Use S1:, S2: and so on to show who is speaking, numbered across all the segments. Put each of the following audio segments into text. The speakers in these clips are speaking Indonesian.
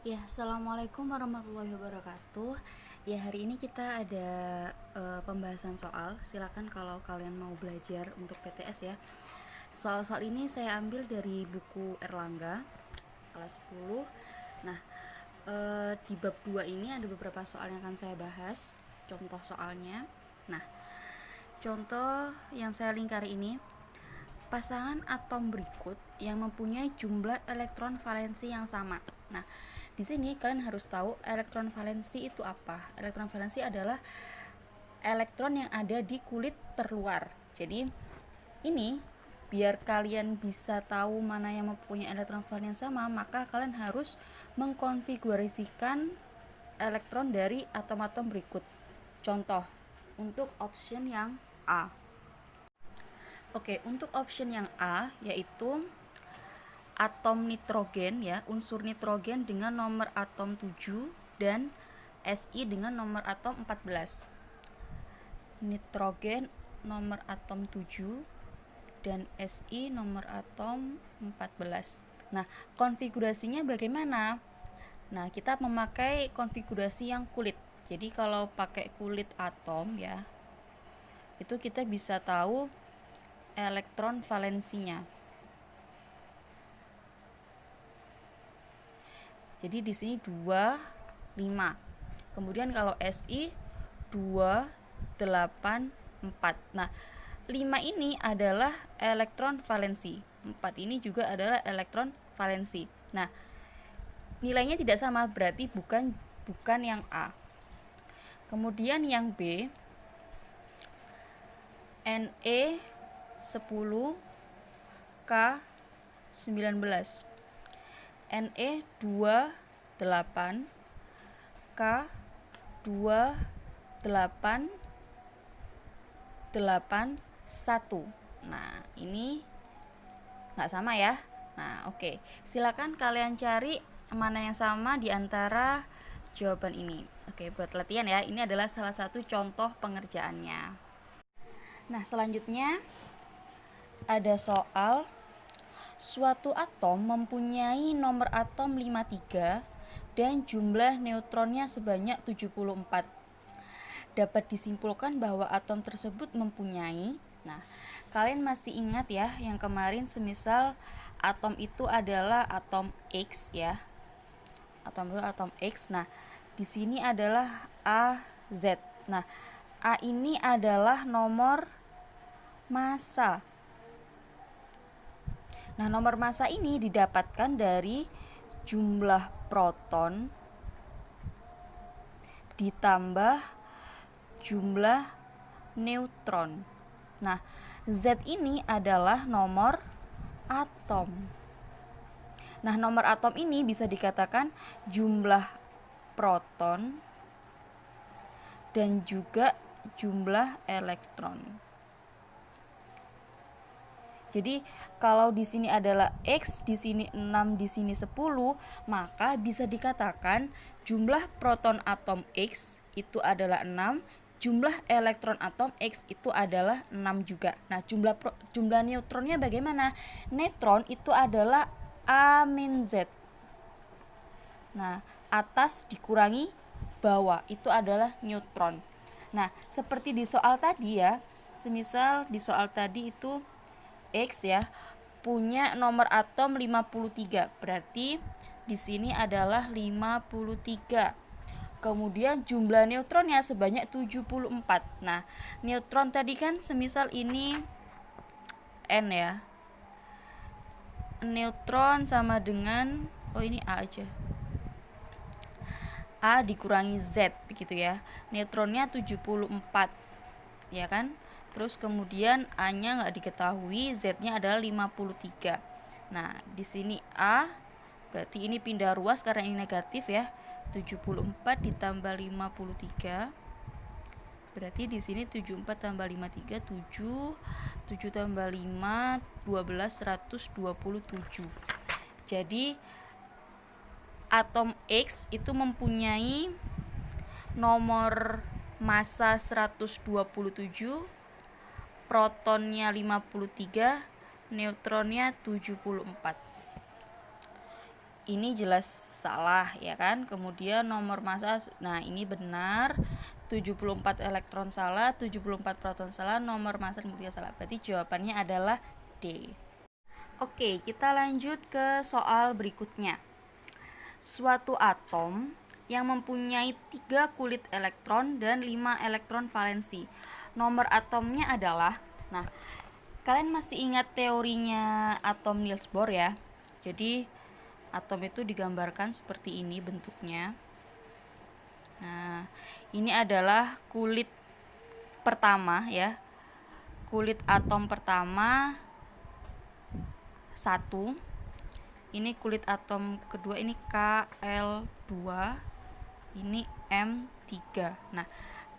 S1: Ya, assalamualaikum warahmatullahi wabarakatuh. Ya, hari ini kita ada pembahasan soal. Silakan kalau kalian mau belajar untuk PTS ya. Soal-soal ini saya ambil dari buku Erlangga kelas 10. Nah, di bab 2 ini ada beberapa soal yang akan saya bahas. Contoh soalnya. Nah, contoh yang saya lingkari ini, pasangan atom berikut yang mempunyai jumlah elektron valensi yang sama. Nah, di sini kalian harus tahu elektron valensi itu apa. Elektron valensi adalah elektron yang ada di kulit terluar. Jadi, ini biar kalian bisa tahu mana yang mempunyai elektron valensi yang sama, maka kalian harus mengkonfigurasikan elektron dari atom-atom berikut. Contoh, untuk option yang A. Oke, untuk option yang A yaitu atom nitrogen ya, unsur nitrogen dengan nomor atom 7 dan Si dengan nomor atom 14. Nitrogen nomor atom 7 dan Si nomor atom 14. Nah, konfigurasinya bagaimana? Nah, kita memakai konfigurasi yang kulit. Jadi kalau pakai kulit atom ya, itu kita bisa tahu elektron valensinya. Jadi di sini 2, 5. Kemudian kalau Si 2, 8, 4. Nah, 5 ini adalah elektron valensi. 4 ini juga adalah elektron valensi. Nah, nilainya tidak sama, berarti bukan yang A. Kemudian yang B, Ne 10, K 19. Ne 2, 8, K 2, 8, 8, 1. Nah, ini nggak sama ya. Nah, oke. Silakan kalian cari mana yang sama di antara jawaban ini. Oke, buat latihan ya. Ini adalah salah satu contoh pengerjaannya. Nah, selanjutnya ada soal suatu atom mempunyai nomor atom 53 dan jumlah neutronnya sebanyak 74. Dapat disimpulkan bahwa atom tersebut mempunyai. Nah, kalian masih ingat ya yang kemarin semisal atom itu adalah atom X ya. Atom X. Nah, di sini adalah AZ. Nah, A ini adalah nomor massa. Nah, nomor massa ini didapatkan dari jumlah proton ditambah jumlah neutron. Nah, Z ini adalah nomor atom. Nah, nomor atom ini bisa dikatakan jumlah proton dan juga jumlah elektron. Jadi kalau di sini adalah X, di sini 6, di sini 10, maka bisa dikatakan jumlah proton atom X itu adalah 6, jumlah elektron atom X itu adalah 6 juga. Nah, jumlah neutronnya bagaimana? Neutron itu adalah A-Z. Nah, atas dikurangi bawah itu adalah neutron. Nah, seperti di soal tadi ya, semisal di soal tadi itu X ya punya nomor atom 53. Berarti di sini adalah 53. Kemudian jumlah neutronnya sebanyak 74. Nah, neutron tadi kan semisal ini N ya. Neutron sama dengan ini A aja. A dikurangi Z begitu ya. Neutronnya 74. Ya kan? Terus kemudian A-nya nggak diketahui, Z-nya adalah 53. Nah, di sini A, berarti ini pindah ruas karena ini negatif ya. 74 ditambah 53. Berarti di sini 74 tambah 53, 7. 7 tambah 5, 12, 127. Jadi, atom X itu mempunyai nomor massa 127, protonnya 53, neutronnya 74. ini jelas salah ya kan. Kemudian nomor massa, nah ini benar, 74 elektron salah, 74 proton salah, nomor massa 3 salah. Berarti jawabannya adalah D. Oke, kita lanjut ke soal berikutnya. Suatu atom yang mempunyai 3 kulit elektron dan 5 elektron valensi. Nomor atomnya adalah, nah, kalian masih ingat teorinya atom Niels Bohr ya? Jadi atom itu digambarkan seperti ini bentuknya. Nah, ini adalah kulit pertama ya. Kulit atom pertama 1. Ini kulit atom kedua, ini Kl2. Ini M3. Nah,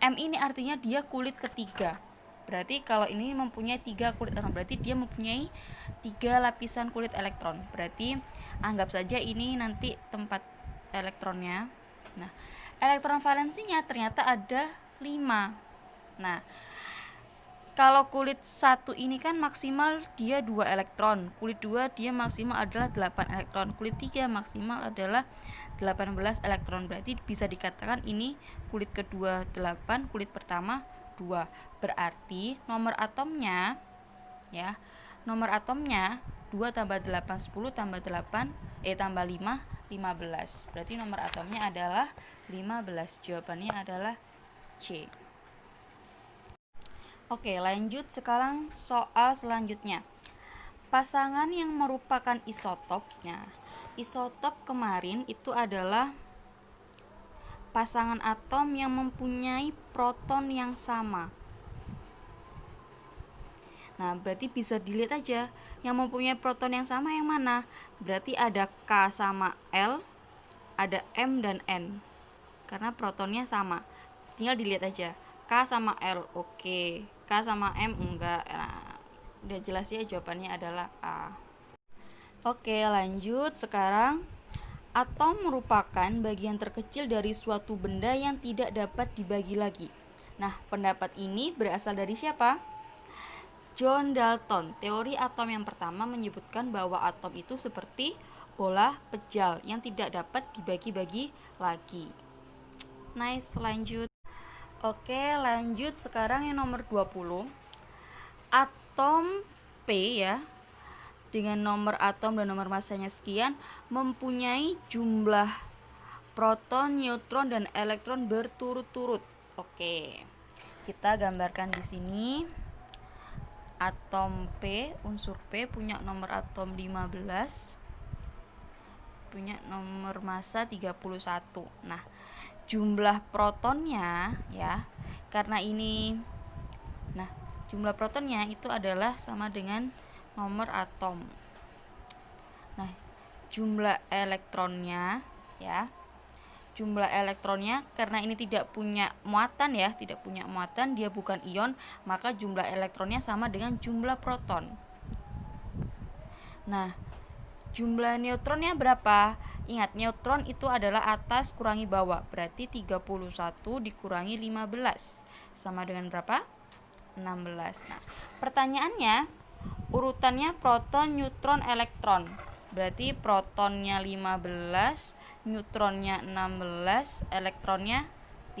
S1: M ini artinya dia kulit ketiga. Berarti kalau ini mempunyai 3 kulit elektron, berarti dia mempunyai 3 lapisan kulit elektron. Berarti anggap saja ini nanti tempat elektronnya. Nah, elektron valensinya ternyata ada 5. Nah, kalau kulit 1 ini kan maksimal dia 2 elektron, kulit 2 dia maksimal adalah 8 elektron, kulit 3 maksimal adalah 18 elektron. Berarti bisa dikatakan ini kulit kedua 8, kulit pertama 2. Berarti nomor atomnya ya, nomor atomnya 2 tambah 8 10 tambah 8 tambah 5 15. Berarti nomor atomnya adalah 15. Jawabannya adalah C. Oke, lanjut sekarang soal selanjutnya. Pasangan yang merupakan isotop. Nah, isotop kemarin itu adalah pasangan atom yang mempunyai proton yang sama. Nah, berarti bisa dilihat aja yang mempunyai proton yang sama yang mana. Berarti ada K sama L, ada M dan N. Karena protonnya sama. Tinggal dilihat aja. K sama L, oke. K sama M enggak. Nah, udah jelas ya, jawabannya adalah A. Oke, lanjut sekarang. Atom merupakan bagian terkecil dari suatu benda yang tidak dapat dibagi lagi. Nah, pendapat ini berasal dari siapa? John Dalton. Teori atom yang pertama menyebutkan bahwa atom itu seperti bola pejal yang tidak dapat dibagi-bagi lagi. Nice, lanjut. Oke, lanjut sekarang yang nomor 20. Atom P ya, dengan nomor atom dan nomor massanya sekian, mempunyai jumlah proton, neutron, dan elektron berturut-turut. Oke, kita gambarkan di sini. Atom P, unsur P punya nomor atom 15, punya nomor massa 31. Nah, jumlah protonnya ya, karena ini, nah, jumlah protonnya itu adalah sama dengan nomor atom. Nah, jumlah elektronnya ya, jumlah elektronnya karena ini tidak punya muatan ya, tidak punya muatan, dia bukan ion, maka jumlah elektronnya sama dengan jumlah proton. Nah, jumlah neutronnya berapa? Ingat, neutron itu adalah atas kurangi bawah. Berarti 31 dikurangi 15 sama dengan berapa? 16. Nah, pertanyaannya urutannya proton, neutron, elektron. Berarti protonnya 15, neutronnya 16, elektronnya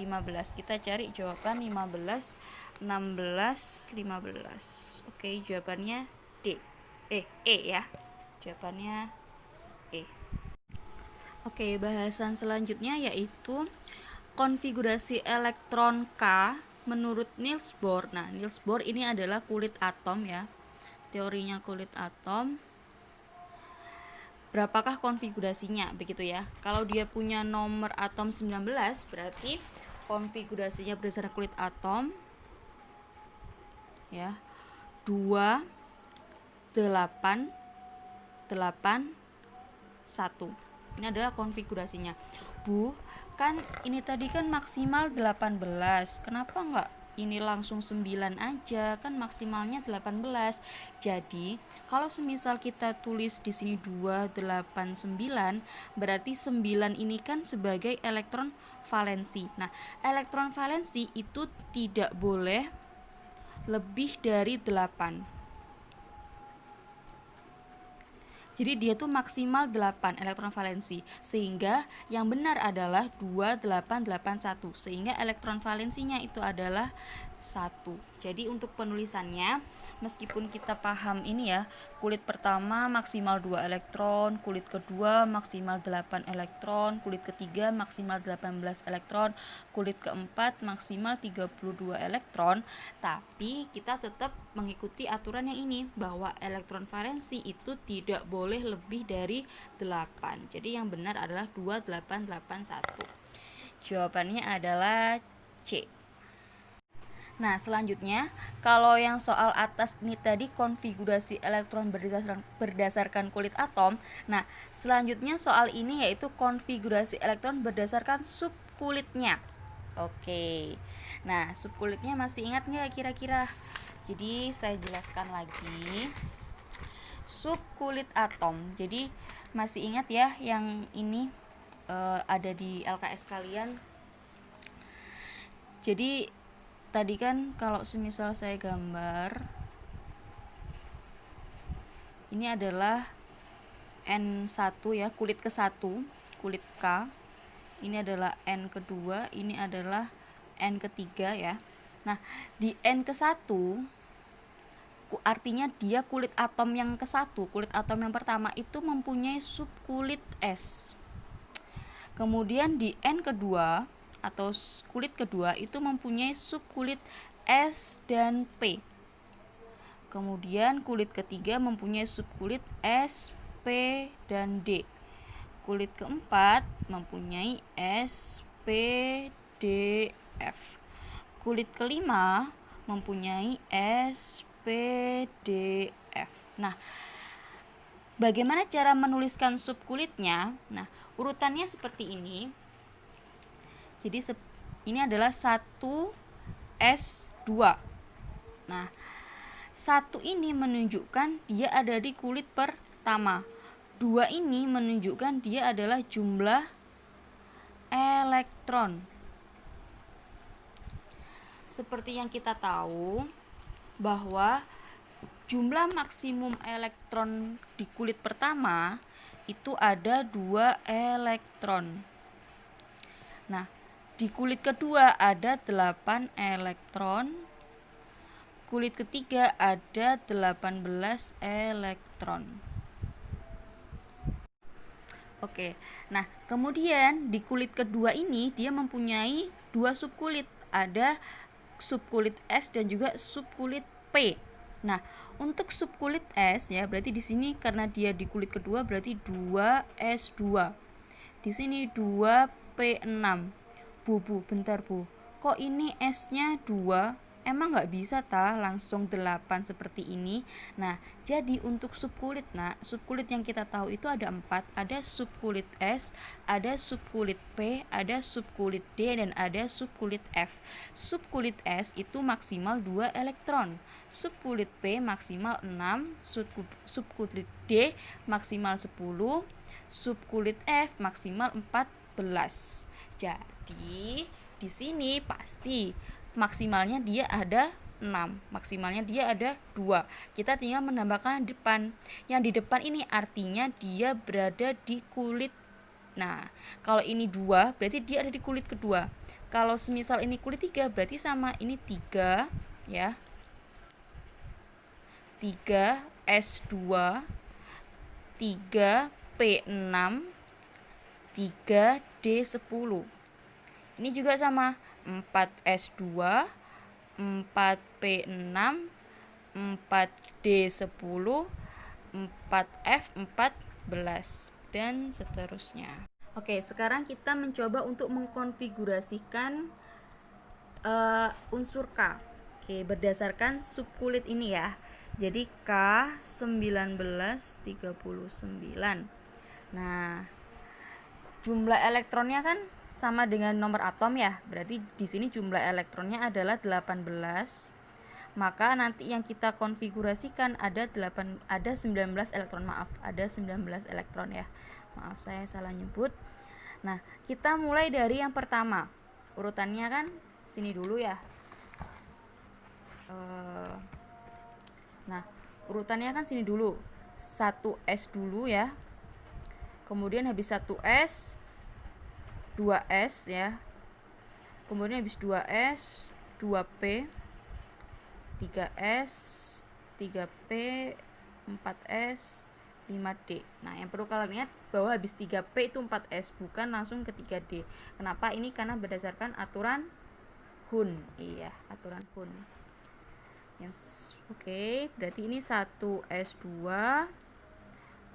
S1: 15. Kita cari jawaban 15, 16, 15. Oke, jawabannya D. E ya. Jawabannya E. Oke, bahasan selanjutnya yaitu konfigurasi elektron K menurut Niels Bohr. Nah, Niels Bohr ini adalah kulit atom ya. Teorinya kulit atom. Berapakah konfigurasinya begitu ya? Kalau dia punya nomor atom 19, berarti konfigurasinya berdasarkan kulit atom ya. 2 8 8 1. Ini adalah konfigurasinya. Bu, kan ini tadi kan maksimal 18. Kenapa enggak ini langsung 9 aja? Kan maksimalnya 18. Jadi, kalau semisal kita tulis di sini 289, berarti 9 ini kan sebagai elektron valensi. Nah, elektron valensi itu tidak boleh lebih dari 8. Jadi dia tuh maksimal 8 elektron valensi. Sehingga yang benar adalah 2881. Sehingga elektron valensinya itu adalah 1. Jadi untuk penulisannya, meskipun kita paham ini ya, kulit pertama maksimal 2 elektron, kulit kedua maksimal 8 elektron, kulit ketiga maksimal 18 elektron, kulit keempat maksimal 32 elektron, tapi kita tetap mengikuti aturan yang ini, bahwa elektron valensi itu tidak boleh lebih dari 8. Jadi yang benar adalah 2881. Jawabannya adalah C. Nah, selanjutnya, kalau yang soal atas ini tadi konfigurasi elektron berdasarkan kulit atom. Nah, selanjutnya soal ini yaitu konfigurasi elektron berdasarkan subkulitnya. Oke. Nah, subkulitnya masih ingat nggak kira-kira? Jadi, saya jelaskan lagi. Subkulit atom. Jadi, masih ingat ya yang ini ada di LKS kalian. Jadi tadi kan kalau semisal saya gambar, ini adalah N1 ya, kulit ke-1, kulit K. Ini adalah N kedua, ini adalah N ketiga ya. Nah, di N ke-1 artinya dia kulit atom yang ke-1, kulit atom yang pertama itu mempunyai subkulit S. Kemudian di N kedua atau kulit kedua itu mempunyai subkulit S dan P. Kemudian kulit ketiga mempunyai subkulit S, P, dan D. Kulit keempat mempunyai S, P, D, F. Kulit kelima mempunyai S, P, D, F. Nah, bagaimana cara menuliskan subkulitnya? Nah, urutannya seperti ini. Jadi ini adalah 1S2. Nah, 1 ini menunjukkan dia ada di kulit pertama. 2 ini menunjukkan dia adalah jumlah elektron. Seperti yang kita tahu bahwa jumlah maksimum elektron di kulit pertama itu ada 2 elektron. Nah, di kulit kedua ada 8 elektron. Kulit ketiga ada 18 elektron. Oke. Nah, kemudian di kulit kedua ini dia mempunyai 2 subkulit. Ada subkulit S dan juga subkulit P. Nah, untuk subkulit S ya, berarti di sini karena dia di kulit kedua berarti 2S2. Di sini 2P6. Bu, bentar Bu. Kok ini S-nya 2? Emang nggak bisa langsung 8 seperti ini? Nah, jadi untuk subkulit, subkulit yang kita tahu itu ada 4. Ada subkulit S, ada subkulit P, ada subkulit D, dan ada subkulit F. Subkulit S itu maksimal 2 elektron. Subkulit P maksimal 6, subkulit D maksimal 10, subkulit F maksimal 14. Jadi di sini pasti maksimalnya dia ada 6, maksimalnya dia ada 2. Kita tinggal menambahkan depan. Yang di depan ini artinya dia berada di kulit. Nah, kalau ini 2 berarti dia ada di kulit kedua. Kalau semisal ini kulit 3 berarti sama, ini 3 ya. 3S2, 3P6, 3D10. Ini juga sama, 4S2, 4P6, 4D10, 4F14, dan seterusnya. Oke, sekarang kita mencoba untuk mengkonfigurasikan unsur K. Oke, berdasarkan subkulit ini ya. Jadi K1939. Nah, jumlah elektronnya kan sama dengan nomor atom ya. Berarti di sini jumlah elektronnya adalah 18. Maka nanti yang kita konfigurasikan ada 19 elektron, ada 19 elektron ya. Maaf saya salah nyebut. Nah, kita mulai dari yang pertama. Urutannya kan sini dulu ya. Nah, urutannya kan sini dulu. 1S dulu ya. Kemudian habis 1S 2S ya. Kemudian habis 2S 2P 3S 3P 4S 5D. Nah, yang perlu kalian lihat bahwa habis 3P itu 4S, bukan langsung ke 3D. Kenapa? Ini karena berdasarkan aturan Hun. Iya, aturan Hun. Yes. Oke, berarti ini 1S2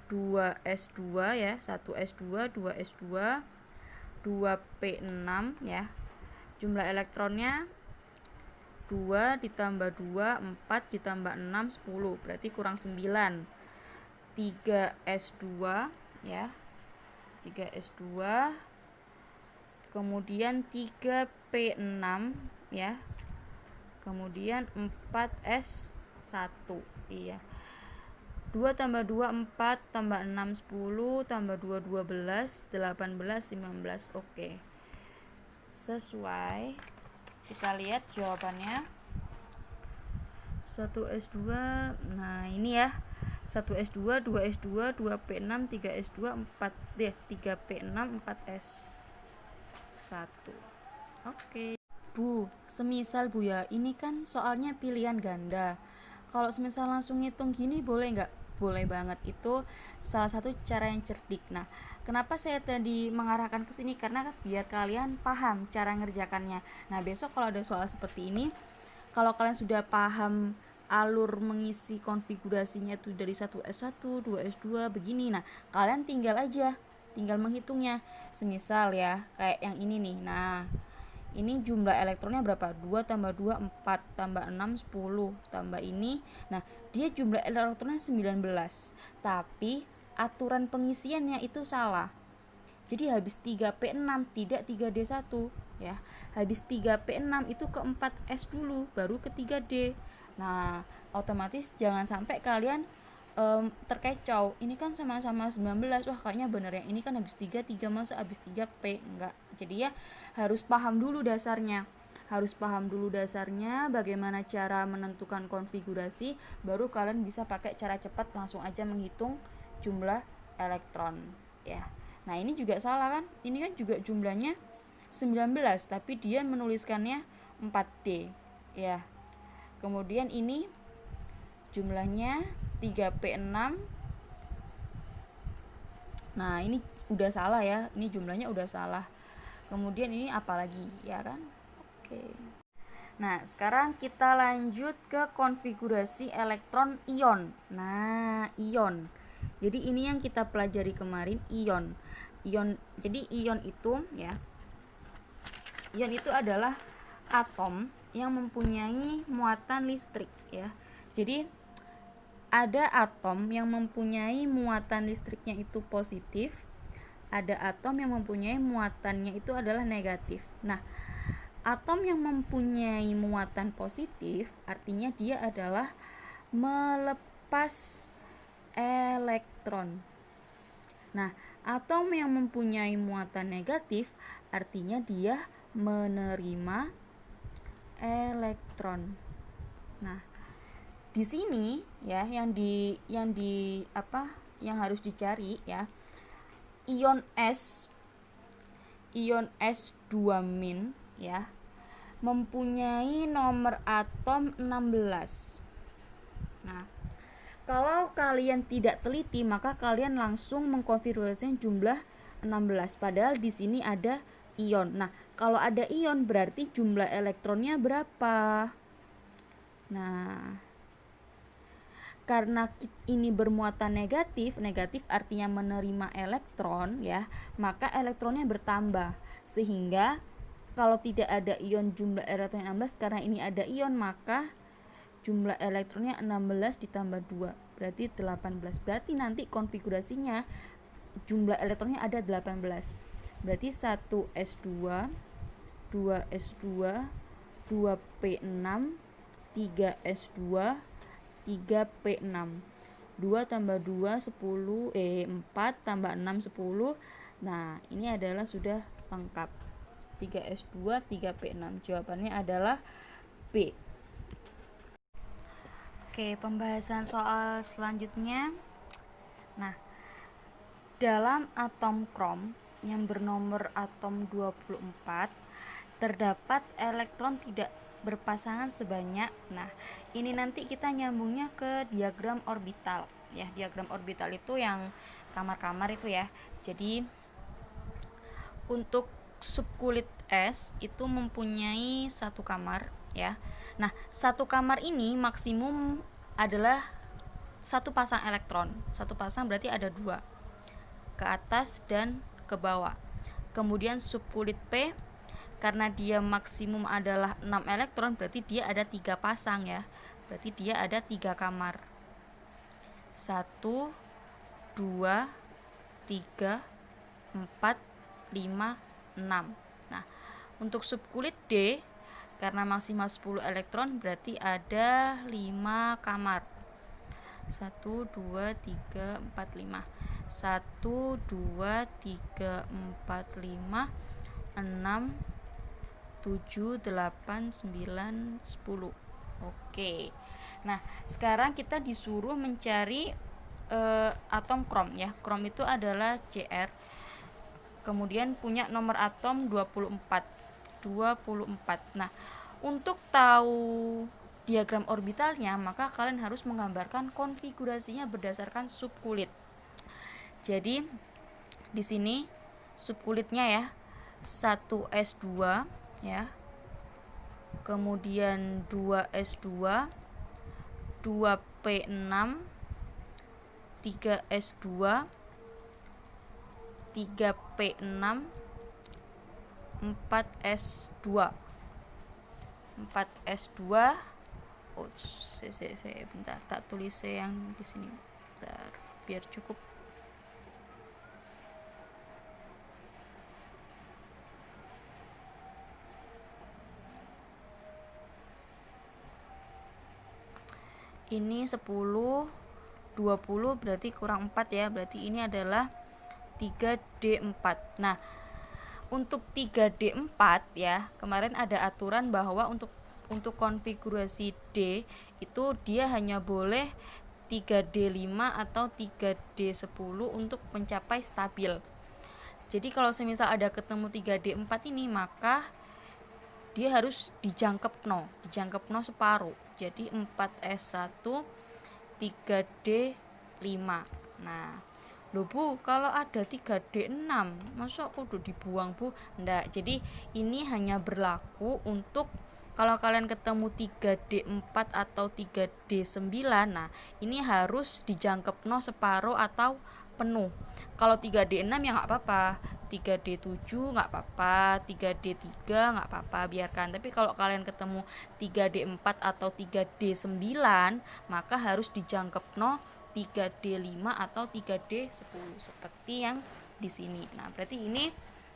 S1: 2S2 ya, 1S2 2S2 2P6 ya. Jumlah elektronnya 2 ditambah 2 4 ditambah 6 10, berarti kurang 9. 3S2 ya, 3S2, kemudian 3P6 ya, kemudian 4S1. Iya, 2 tambah 2 4 tambah 6 10 tambah 2 12 18 19. Oke, sesuai. Kita lihat jawabannya. 1S2. Nah, ini ya, 1S2 2S2 2P6 3S2 3P6 4S1. Oke. Bu, semisal Bu ya, ini kan soalnya pilihan ganda. Kalau semisal langsung ngitung gini boleh nggak? Boleh banget, itu salah satu cara yang cerdik. Nah, kenapa saya tadi mengarahkan ke sini? Karena biar kalian paham cara ngerjakannya. Nah, besok kalau ada soal seperti ini, kalau kalian sudah paham alur mengisi konfigurasinya itu dari 1S1, 2S2 begini. Nah, kalian tinggal menghitungnya. Semisal ya, kayak yang ini nih. Nah, ini jumlah elektronnya berapa? 2 tambah 2 4 tambah 6 10 tambah ini. Nah, dia jumlah elektronnya 19. Tapi aturan pengisiannya itu salah. Jadi habis 3P6 tidak 3D1 ya. Habis 3P6 itu ke 4S dulu baru ke 3D. Nah, otomatis jangan sampai kalian terkecoh. Ini kan sama-sama 19. Wah, kayaknya bener yang ini kan habis 3 masa habis 3P. Enggak. Jadi ya harus paham dulu dasarnya. Bagaimana cara menentukan konfigurasi, baru kalian bisa pakai cara cepat langsung aja menghitung jumlah elektron ya. Nah, ini juga salah kan? Ini kan juga jumlahnya 19 tapi dia menuliskannya 4D ya. Kemudian ini jumlahnya 3P6. Nah, ini udah salah ya. Ini jumlahnya udah salah. Kemudian ini apalagi ya kan? Oke. Nah, sekarang kita lanjut ke konfigurasi elektron ion. Nah, ion. Jadi ini yang kita pelajari kemarin, ion. Jadi ion itu ya. Ion itu adalah atom yang mempunyai muatan listrik ya. Jadi ada atom yang mempunyai muatan listriknya itu positif, ada atom yang mempunyai muatannya itu adalah negatif. Nah, atom yang mempunyai muatan positif artinya dia adalah melepas elektron. Nah, atom yang mempunyai muatan negatif artinya dia menerima elektron. Nah, di sini ya yang harus dicari ya, ion S2- ya mempunyai nomor atom 16. Nah, kalau kalian tidak teliti maka kalian langsung mengkonfigurasikan jumlah 16 padahal di sini ada ion. Nah, kalau ada ion berarti jumlah elektronnya berapa? Nah, karena ini bermuatan negatif artinya menerima elektron ya, maka elektronnya bertambah. Sehingga kalau tidak ada ion jumlah elektronnya 16, karena ini ada ion maka jumlah elektronnya 16 ditambah 2 berarti 18. Berarti nanti konfigurasinya jumlah elektronnya ada 18. Berarti 1S2 2S2 2P6 3S2 3P6. 2 tambah 2 10 4 tambah 6 10. Nah, ini adalah sudah lengkap. 3S2 3P6. Jawabannya adalah B. Oke, pembahasan soal selanjutnya Nah, dalam atom krom yang bernomor atom 24 terdapat elektron tidak berpasangan sebanyak. Nah, ini nanti kita nyambungnya ke diagram orbital ya. Diagram orbital itu yang kamar-kamar itu ya. Jadi untuk subkulit S itu mempunyai satu kamar ya. Nah, satu kamar ini maksimum adalah satu pasang elektron. Satu pasang berarti ada dua, ke atas dan ke bawah. Kemudian subkulit P, karena dia maksimum adalah 6 elektron, berarti dia ada 3 pasang ya. Berarti dia ada 3 kamar. 1 2 3 4 5 6. Nah, untuk subkulit D karena maksimal 10 elektron berarti ada 5 kamar. 1 2 3 4 5. 1 2 3 4 5 6 7 8 9 10. Oke. Nah, sekarang kita disuruh mencari atom krom ya. Krom itu adalah Cr. Kemudian punya nomor atom 24. Nah, untuk tahu diagram orbitalnya, maka kalian harus menggambarkan konfigurasinya berdasarkan subkulit. Jadi di sini subkulitnya ya, 1s2 ya. Kemudian 2s2, 2p6, 3s2, 3p6, 4s2. 4s2. Oh, saya bentar, tak tulis yang di sini. Bentar, biar cukup. Ini 10, 20 berarti kurang 4 ya. Berarti ini adalah 3D4. Nah, untuk 3D4 ya, kemarin ada aturan bahwa untuk konfigurasi D itu dia hanya boleh 3D5 atau 3D10 untuk mencapai stabil. Jadi kalau semisal ada ketemu 3D4 ini, maka dia harus dijangkepno separuh. Jadi 4S1 3D5. Nah, loh Bu, kalau ada 3D6 masa kudu dibuang Bu? Enggak, jadi ini hanya berlaku untuk kalau kalian ketemu 3D4 atau 3D9. Nah, ini harus dijangkepno separuh atau penuh. Kalau 3D6 ya nggak apa-apa, 3D7 nggak apa-apa, 3D3 nggak apa-apa, biarkan. Tapi kalau kalian ketemu 3D4 atau 3D9, maka harus dijangkepno 3D5 atau 3D10 seperti yang di sini. Nah, berarti ini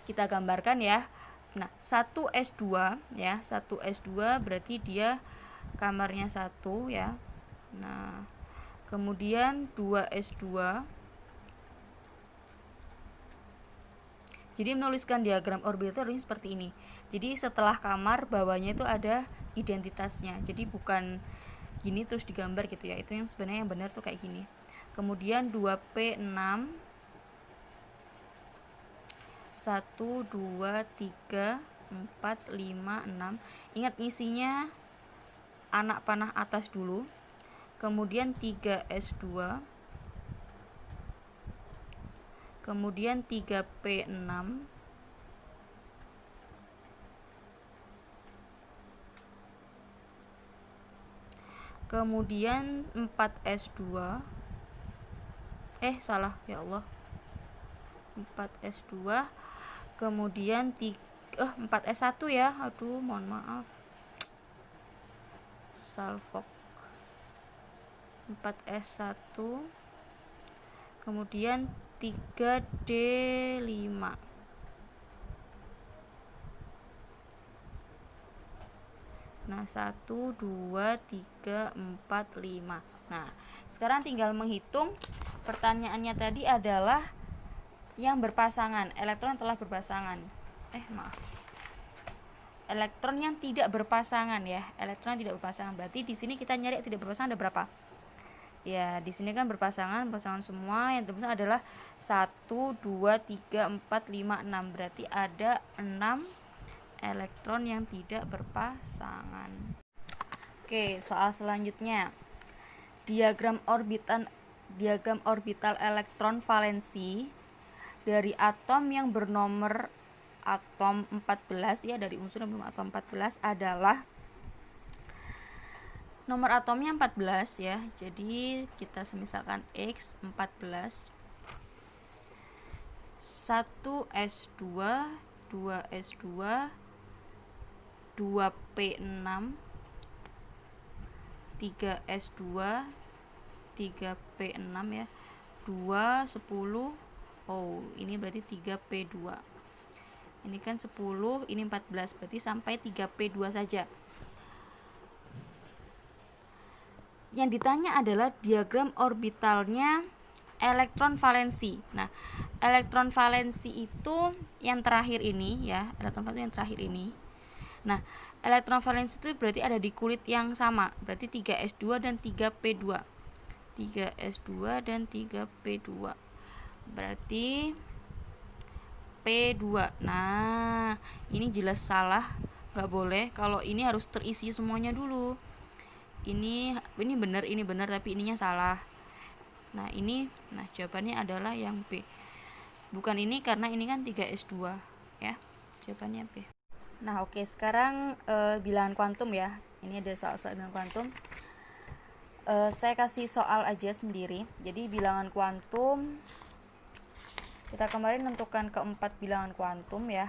S1: kita gambarkan ya. Nah, 1S2 ya, 1S2 berarti dia kamarnya 1 ya. Nah, kemudian 2S2. Jadi menuliskan diagram orbital ini seperti ini. Jadi setelah kamar bawahnya itu ada identitasnya. Jadi bukan gini terus digambar gitu ya. Itu yang sebenarnya yang benar tuh kayak gini. Kemudian 2P6, 1 2 3 4 5 6. Ingat ngisinya anak panah atas dulu. Kemudian 3S2, kemudian 3P6, kemudian 4S2. Salah ya Allah, 4S2, kemudian 4S1 ya, aduh mohon maaf, salfok. 4S1, kemudian 3D5. Nah, 1 2 3 4 5. Nah, sekarang tinggal menghitung. Pertanyaannya tadi adalah yang berpasangan, elektron telah berpasangan. Elektron yang tidak berpasangan ya. Elektron yang tidak berpasangan. Berarti di sini kita nyari tidak berpasangan ada berapa? Ya, di sini kan pasangan semua. Yang terbesar adalah 1, 2, 3, 4, 5, 6. Berarti ada 6 elektron yang tidak berpasangan. Oke, soal selanjutnya. Diagram orbital elektron valensi dari atom yang bernomor atom 14 ya, dari unsur yang bernomor atom 14 adalah nomor atomnya 14 ya. Jadi kita semisalkan X 14, 1s2, 2s2, 2p6, 3s2, 3p6 ya, 2, 10. Oh, ini berarti 3p2. Ini kan 10, ini 14, berarti sampai 3p2 saja. Yang ditanya adalah diagram orbitalnya elektron valensi. Nah, elektron valensi itu yang terakhir ini ya, elektron valensi yang terakhir ini. Nah, elektron valensi itu berarti ada di kulit yang sama, berarti 3s2 dan 3p2. 3s2 dan 3p2. Berarti P2. Nah, ini jelas salah, nggak boleh. Kalau ini harus terisi semuanya dulu. Ini benar, tapi ininya salah. Nah, jawabannya adalah yang B. Bukan ini, karena ini kan 3s2 ya. Jawabannya B. Nah, oke, sekarang bilangan kuantum ya. Ini ada soal-soal bilangan kuantum. Saya kasih soal aja sendiri. Jadi bilangan kuantum, kita kemarin menentukan keempat bilangan kuantum ya.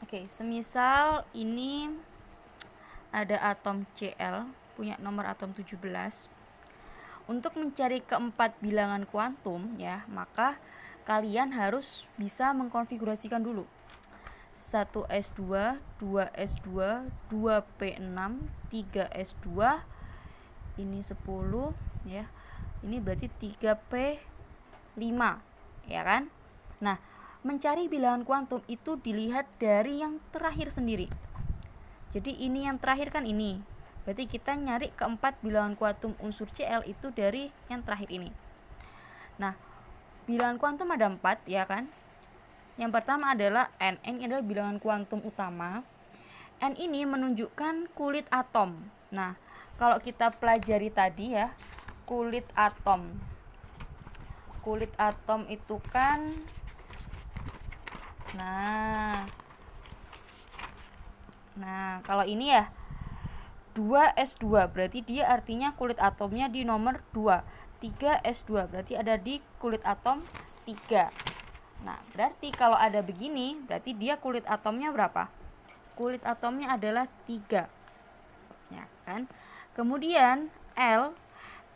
S1: Oke, semisal ini ada atom Cl punya nomor atom 17. Untuk mencari keempat bilangan kuantum ya, maka kalian harus bisa mengkonfigurasikan dulu 1s2, 2s2, 2p6, 3s2, ini 10 ya. Ini berarti 3p5 ya kan. Nah, mencari bilangan kuantum itu dilihat dari yang terakhir sendiri. Jadi ini yang terakhir kan ini, berarti kita nyari keempat bilangan kuantum unsur Cl itu dari yang terakhir ini. Nah, bilangan kuantum ada 4 ya kan. Yang pertama adalah N. N adalah bilangan kuantum utama. N ini menunjukkan kulit atom. Nah, kalau kita pelajari tadi ya, kulit atom itu kan, nah kalau ini ya 2s2 berarti dia artinya kulit atomnya di nomor 2. 3s2 berarti ada di kulit atom 3. Nah, berarti kalau ada begini berarti dia kulit atomnya berapa? Kulit atomnya adalah 3 ya kan. Kemudian L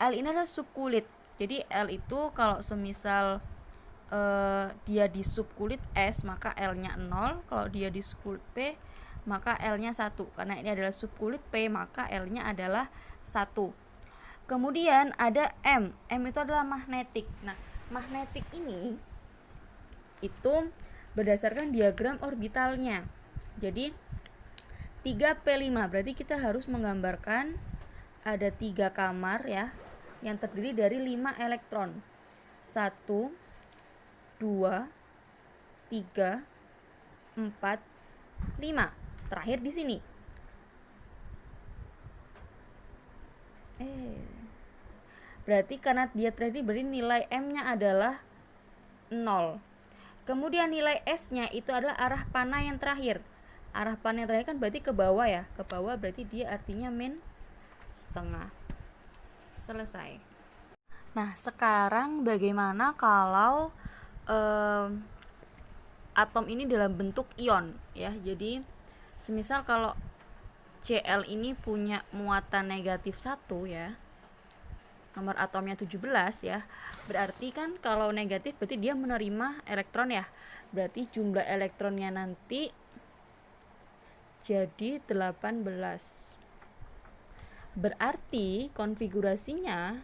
S1: ini adalah subkulit. Jadi L itu kalau semisal dia di subkulit S, maka L-nya 0. Kalau dia di subkulit P, maka L-nya 1. Karena ini adalah subkulit P, maka L-nya adalah 1. Kemudian ada M. M itu adalah magnetik. Nah, magnetik ini itu berdasarkan diagram orbitalnya. Jadi 3p5 berarti kita harus menggambarkan ada 3 kamar ya, yang terdiri dari 5 elektron. 1, 2, 3, 4, 5. Terakhir di sini. Berarti karena dia terakhir berarti nilai M-nya adalah 0. Kemudian nilai S-nya itu adalah arah panah yang terakhir. Arah panah yang terakhir kan berarti ke bawah ya. Ke bawah berarti dia artinya min setengah. Selesai. Nah, sekarang bagaimana kalau atom ini dalam bentuk ion ya. Jadi semisal kalau Cl ini punya muatan negatif 1 ya, nomor atomnya 17 ya, berarti kan kalau negatif berarti dia menerima elektron ya, berarti jumlah elektronnya nanti jadi 18. Berarti konfigurasinya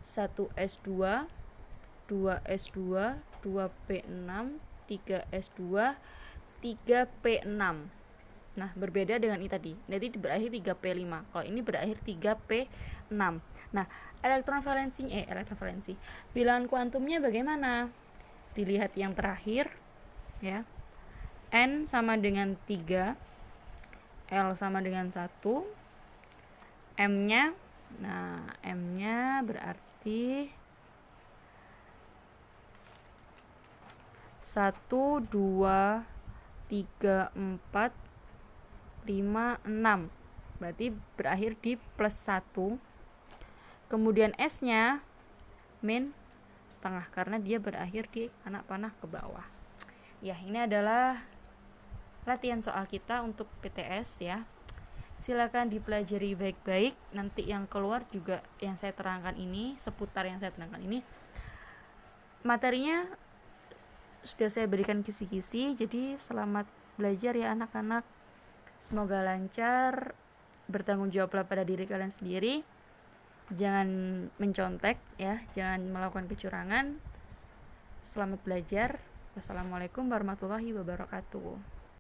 S1: 1s2, 2s2, 2p6, 3s2, 3p6.
S2: Nah, berbeda dengan ini tadi. Nanti berakhir 3p5. Kalau ini berakhir 3p6. Nah, elektron valensi. Bilangan kuantumnya bagaimana? Dilihat yang terakhir ya. N sama dengan 3, L sama dengan 1, M-nya, nah M-nya berarti 1, 2, 3, 4, 5, 6. Berarti berakhir di plus 1. Kemudian S-nya min setengah karena dia berakhir di anak panah ke bawah. Ya, ini adalah latihan soal kita untuk PTS ya. Silakan dipelajari baik-baik. Nanti yang keluar juga yang saya terangkan ini, seputar yang saya terangkan ini, materinya sudah saya berikan kisi-kisi. Jadi selamat belajar ya anak-anak. Semoga lancar. Bertanggung jawablah pada diri kalian sendiri. Jangan mencontek ya, jangan melakukan kecurangan. Selamat belajar. Wassalamualaikum warahmatullahi wabarakatuh.